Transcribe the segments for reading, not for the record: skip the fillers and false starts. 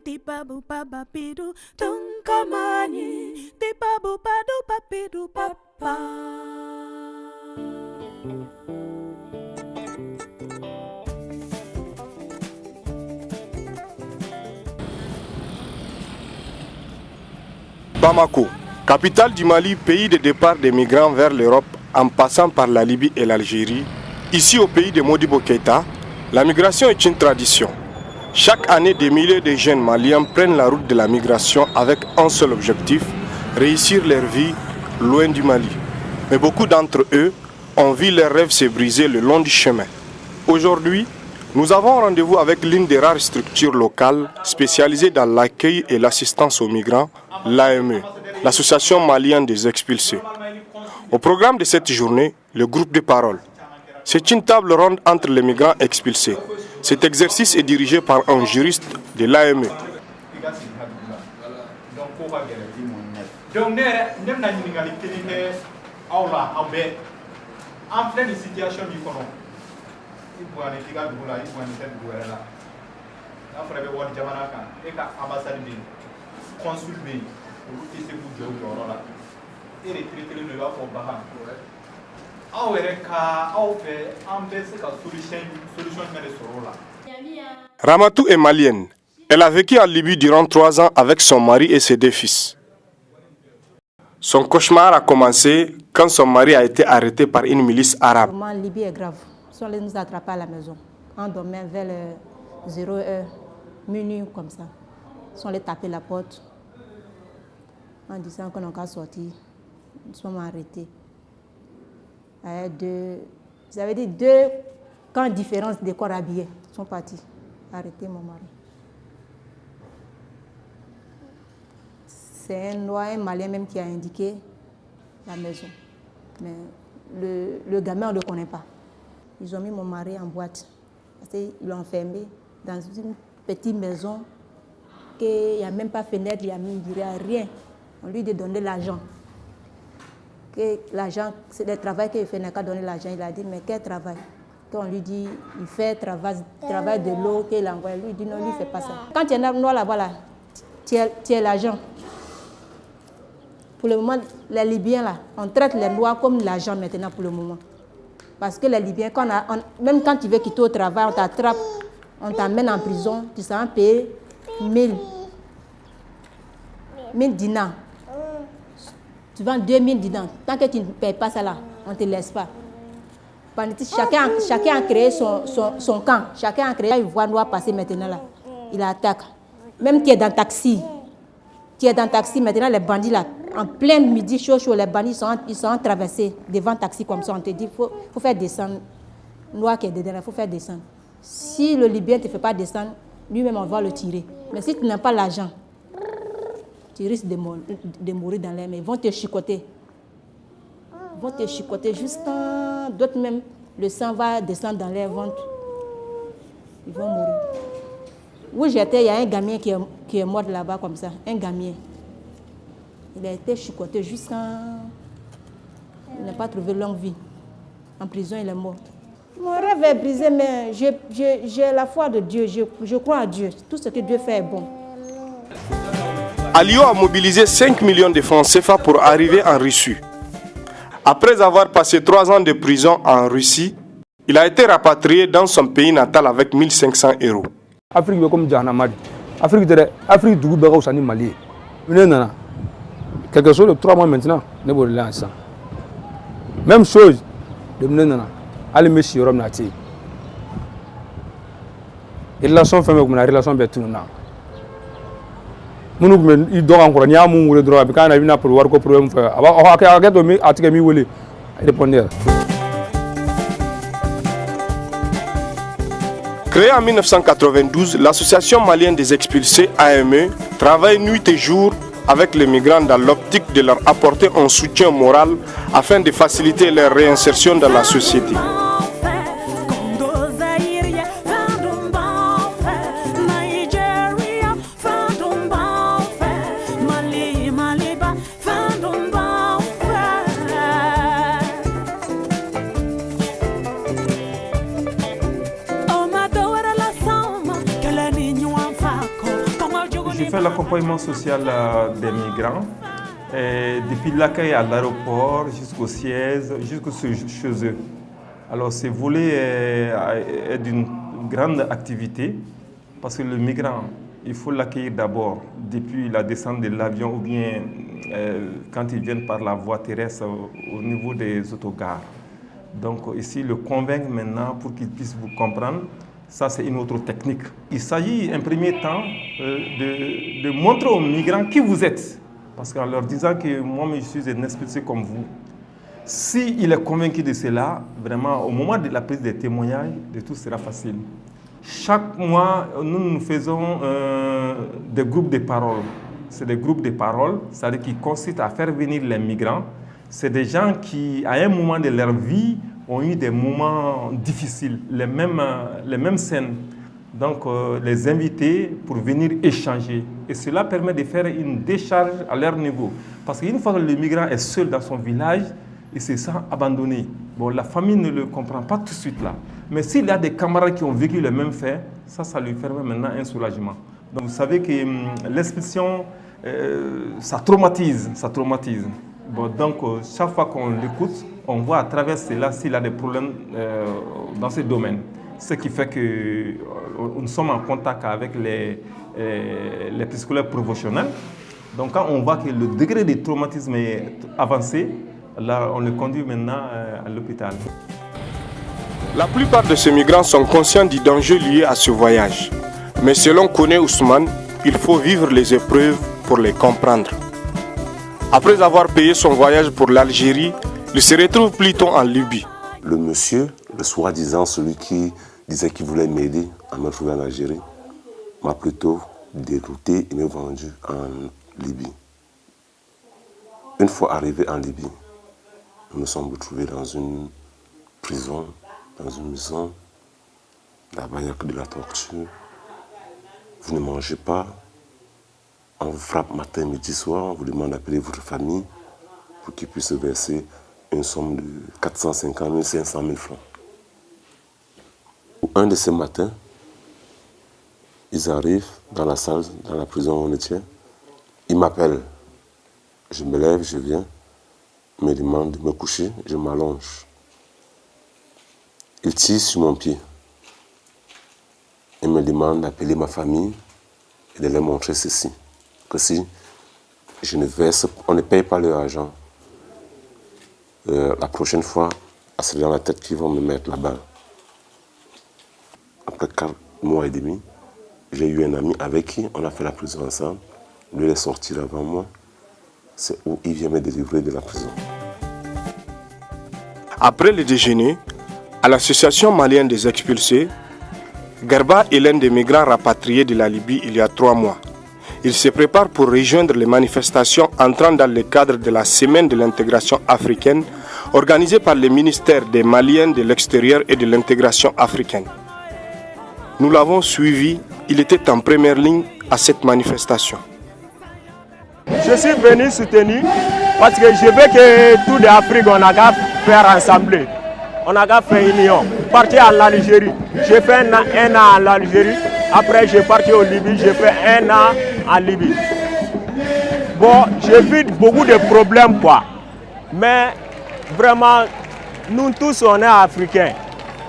di babu babapidu tunkamani, di babu badu papidu papa. Bamako, capitale du Mali, pays de départ des migrants vers l'Europe en passant par la Libye et l'Algérie. Ici au pays de Modibo Keïta, la migration est une tradition. Chaque année, des milliers de jeunes Maliens prennent la route de la migration avec un seul objectif, réussir leur vie loin du Mali. Mais beaucoup d'entre eux ont vu leurs rêves se briser le long du chemin. Aujourd'hui, nous avons rendez-vous avec l'une des rares structures locales spécialisées dans l'accueil et l'assistance aux migrants, l'AME, l'Association malienne des expulsés. Au programme de cette journée, le groupe de parole. C'est une table ronde entre les migrants expulsés. Cet exercice est dirigé par un juriste de l'AME. Ramatou est malienne. Elle a vécu en Libye durant 3 ans avec son mari et ses 2 fils. Son cauchemar a commencé quand son mari a été arrêté par une milice arabe. La Libye est grave. Ils sont allés nous attraper à la maison. On dormait vers 0h, minuit comme ça. Ils sont allés taper la porte en disant qu'on n'a qu'à sortir. Nous sommes arrêtés. Vous avez dit 2 camps différents de corps habillés. Ils sont partis arrêter mon mari. C'est un Malien même qui a indiqué la maison. Mais le gamin, on ne le connaît pas. Ils ont mis mon mari en boîte. Ils l'ont enfermé dans une petite maison qu'il n'y a même pas de fenêtre, il n'y a rien. On lui a donné l'argent. Que l'argent, c'est le travail qu'il fait, il n'a qu'à donner l'argent. Il a dit, mais quel travail? Quand on lui dit, il fait travail de l'eau qu'il envoie, lui dit, non, lui ne fait pas ça. Quand il y en a noir là-bas, là, tu as l'argent. Pour le moment, les Libyens, là, on traite les lois comme l'argent maintenant pour le moment. Parce que les Libyens, même quand tu veux quitter au travail, on t'attrape, on t'amène en prison, tu seras payé 1000 dinars. Tu vends 2000 dinars. Tant que tu ne payes pas ça là, on ne te laisse pas. Chacun a créé son camp. Chacun a créé une voie noire passer maintenant là. Il attaque. Même qui est dans le taxi. Maintenant, les bandits là, en plein midi, chaud, les bandits ils sont traversés devant le taxi comme ça. On te dit, il faut faire descendre. Noir qui est dedans, il faut faire descendre. Si le Libyen ne te fait pas descendre, lui-même on va le tirer. Mais si tu n'as pas l'argent, tu risques de mourir dans l'air, mais ils vont te chicoter. Ils vont te chicoter jusqu'à... D'autres même, le sang va descendre dans l'air, ils vont mourir. Où j'étais, il y a un gamin qui est mort là-bas comme ça, un gamin. Il a été chicoté jusqu'à... Il n'a pas trouvé longue vie. En prison, il est mort. Mon rêve est brisé, mais j'ai la foi de Dieu, je crois à Dieu. Tout ce que Dieu fait est bon. Alio a mobilisé 5 millions de francs CFA pour arriver en Russie. Après avoir passé 3 ans de prison en Russie, il a été rapatrié dans son pays natal avec 1500 €. Afrique est comme Djanamadi. Afrique du Goubera au Sani Mali. Quelque chose de 3 mois maintenant, ne vous relance. Même chose de Mnenana. Allez, monsieur Rom Nati. Et la relation famille comme la relation bétouna. Il doit encore n'y a mon le droit quand il a pour voir quoi problème faire. Créée en 1992, l'association malienne des expulsés AME travaille nuit et jour avec les migrants dans l'optique de leur apporter un soutien moral afin de faciliter leur réinsertion dans la société. je fais l'accompagnement social des migrants. Depuis l'accueil à l'aéroport jusqu'au siège, jusqu'au chez eux. Alors ce volet est d'une grande activité parce que le migrant, il faut l'accueillir d'abord depuis la descente de l'avion ou bien quand ils viennent par la voie terrestre au niveau des autogares. Donc ici, le convaincre maintenant pour qu'ils puissent vous comprendre, ça c'est une autre technique. Il s'agit en premier temps de montrer aux migrants qui vous êtes. Parce qu'en leur disant que moi je suis un expulsé comme vous, s'il est convaincu de cela, vraiment au moment de la prise des témoignages, de tout sera facile. Chaque mois, nous faisons des groupes de parole. C'est des groupes de parole, c'est-à-dire qui consistent à faire venir les migrants. C'est des gens qui, à un moment de leur vie, ont eu des moments difficiles, les mêmes scènes. Donc, les inviter pour venir échanger. Et cela permet de faire une décharge à leur niveau. Parce qu'une fois que le migrant est seul dans son village, il se sent abandonné. Bon, la famille ne le comprend pas tout de suite là. Mais s'il y a des camarades qui ont vécu le même fait, ça lui permet maintenant un soulagement. Donc, vous savez que l'expulsion, ça traumatise. Bon, donc, chaque fois qu'on l'écoute, on voit à travers cela s'il a des problèmes dans ce domaine. Ce qui fait que nous sommes en contact avec les psychologues professionnels. Donc quand on voit que le degré de traumatisme est avancé, là on le conduit maintenant à l'hôpital. La plupart de ces migrants sont conscients du danger lié à ce voyage. Mais selon Koné Ousmane, il faut vivre les épreuves pour les comprendre. Après avoir payé son voyage pour l'Algérie, il se retrouve plutôt en Libye. Le monsieur, le soi-disant, celui qui disait qu'il voulait m'aider à me trouver en Algérie, m'a plutôt dérouté et m'a vendu en Libye. Une fois arrivé en Libye, nous nous sommes retrouvés dans une prison, dans une maison. Là-bas, il n'y a que de la torture. Vous ne mangez pas. On vous frappe matin, midi, soir. On vous demande d'appeler votre famille pour qu'ils puissent verser une somme de 450 000, 500 000 francs. Un de ces matins, ils arrivent dans la salle, dans la prison où on était. Ils m'appellent. Je me lève, je viens. Ils me demandent de me coucher, je m'allonge. Ils tirent sur mon pied. Ils me demandent d'appeler ma famille et de leur montrer ceci. Que si je ne verse, on ne paye pas leur argent. La prochaine fois, c'est dans la tête qu'ils vont me mettre la balle. Après 4 mois et demi, j'ai eu un ami avec qui on a fait la prison ensemble. Lui est sorti avant moi. C'est où il vient me délivrer de la prison. Après le déjeuner, à l'association malienne des expulsés, Garba est l'un des migrants rapatriés de la Libye il y a 3 mois. Il se prépare pour rejoindre les manifestations entrant dans le cadre de la Semaine de l'intégration africaine organisée par le ministère des Maliens de l'extérieur et de l'intégration africaine. Nous l'avons suivi, il était en première ligne à cette manifestation. Je suis venu soutenir parce que je veux que tout l'Afrique, on a qu'à faire ensemble. On a qu'à faire union. Partir en Algérie, j'ai fait un an en Algérie. Après, j'ai parti au Libye, j'ai fait 1 an en Libye. Bon, j'ai vu beaucoup de problèmes, quoi. Mais vraiment, nous tous, on est africains.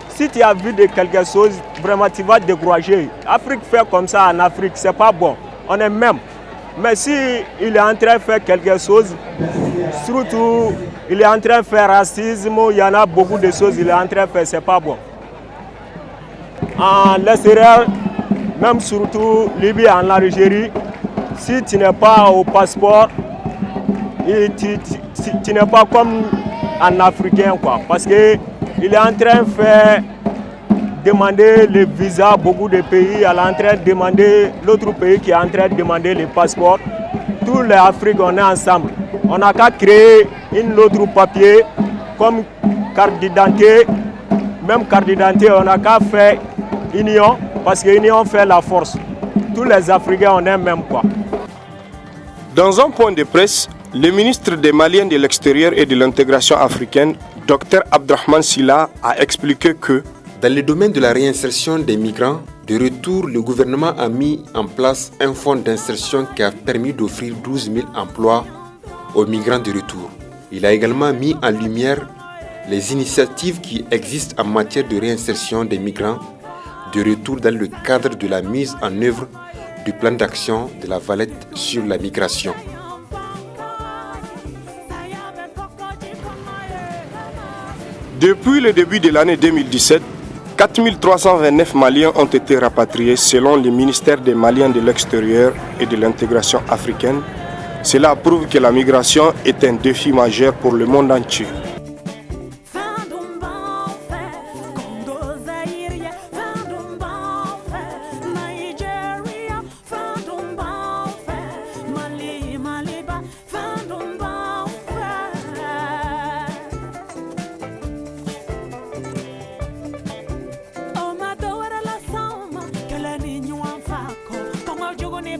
Si tu as vu de quelque chose, vraiment, tu vas te décourager. L'Afrique fait comme ça en Afrique, c'est pas bon. On est même. Mais si il est en train de faire quelque chose, surtout, il est en train de faire racisme, il y en a beaucoup de choses qu'il est en train de faire, c'est pas bon. En l'extérieur, même surtout Libye, en Algérie, si tu n'es pas au passeport, tu n'es pas comme un Africain, quoi. Parce qu'il est en train de faire demander le visa à beaucoup de pays, elle est en train de demander l'autre pays qui est en train de demander le passeport. Tous les Africains, on est ensemble. On n'a qu'à créer un autre papier comme carte d'identité. Même carte d'identité, on n'a qu'à faire union parce que l'union fait la force. Tous les Africains, on est même, quoi. Dans un point de presse, le ministre des Maliens de l'extérieur et de l'intégration africaine, Dr Abdrahman Silla, a expliqué que dans le domaine de la réinsertion des migrants, De retour, le gouvernement a mis en place un fonds d'insertion qui a permis d'offrir 12 000 emplois aux migrants de retour. Il a également mis en lumière les initiatives qui existent en matière de réinsertion des migrants de retour dans le cadre de la mise en œuvre du plan d'action de la Valette sur la migration. Depuis le début de l'année 2017, 4329 Maliens ont été rapatriés selon le ministère des Maliens de l'extérieur et de l'intégration africaine. Cela prouve que la migration est un défi majeur pour le monde entier.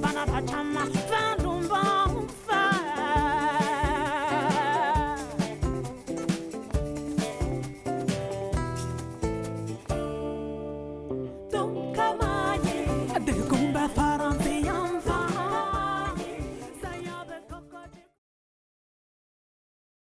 Bana pachama,